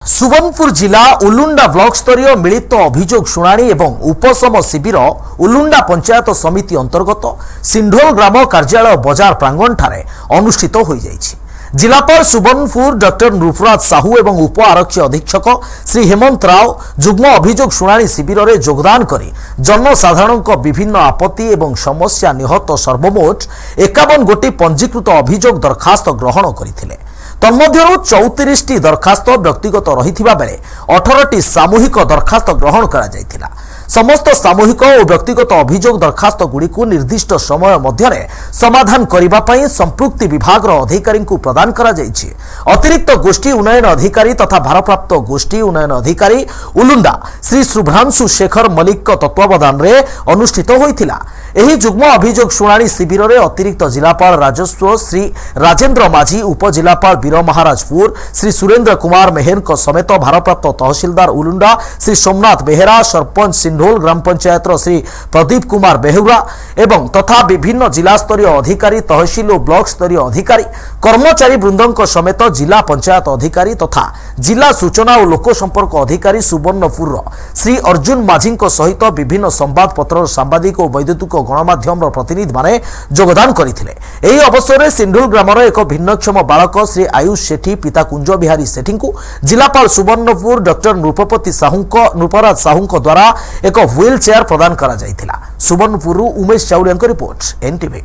सुवर्णपुर जिला उलुंडा ब्लॉक स्तरीय मिलित अभियोग शुणाणी एवं उपशम शिविर उलुंडा पंचायत समिति अंतर्गत सिंढोल ग्राम कार्यालय बजार प्रांगण ठारे अनुष्ठित हो जाइछि। जिलापाल सुवर्णपुर डॉक्टर नृपराज साहू एवं उप आरक्षी अधीक्षक श्री हेमंत राव जुग्म अभियोग शुणाणी शिविर में योगदान करी जनसाधारण विभिन्न आपत्ति एवं समस्या निहत सर्वमोट 51 गोटी पंजीकृत अभियोग दरखास्त ग्रहण करथिले। तन्मध्यरु 34टी दरखास्त व्यक्तिगत रहिथिबा बेले 18टी सामूहिक दरखास्त ग्रहण करा जायथिला। समस्त सामूहिक और व्यक्तिगत अभियोग दरखास्त गुड़िक निर्दिष्ट समय मध्य समाधान करने संपृक्ति विभाग अधिकारी प्रदान करा जायछि। अतिरिक्त गोष्ठी उन्नयन अधिकारी तथा भारप्राप्त गोष्ठी उन्नयन अधिकारी उलुंडा श्री शुभ्रांशु शेखर मलिक तत्वावधान रे अनुष्ठित होइथिला। एही जुग्म अभियोग शुणाणी शिविर में अतिरिक्त जिलापाल राजस्व श्री राजेन्द्र माझी, उपजिलापाल वीर महाराजपुर श्री सुरेन्द्र कुमार मेहर समेत भारप्राप्त तहसीलदार उलुंडा श्री सोमनाथ बेहेरा, सरपंच सिंढोल ग्राम पंचायत श्री प्रदीप कुमार बेहुरा एवं तथा विभिन्न जिला स्तरीय अधिकारी, तहसील और ब्लॉक स्तरीय अधिकारी, कर्मचारी वृंद समेत जिला पंचायत अधिकारी तथा जिला सूचना और लोक संपर्क अधिकारी सुवर्णपुर श्री अर्जुन माझी सहित विभिन्न संवादपत्र सांबादिक और वैद्युतिक गणमाध्यम प्रतिनिधि माने योगदान करथिले। एही अवसर में सिंढोल ग्रामर एक भिन्नक्षम बालक श्री आयुष सेठी पिता कुंज बिहारी सेठी को जिलापाल सुवर्णपुर डॉक्टर नृपराज साहू द्वारा एक व्हील चेयर प्रदान करा जायथिला। Subarnapur Umesh Chaulia report, NTV.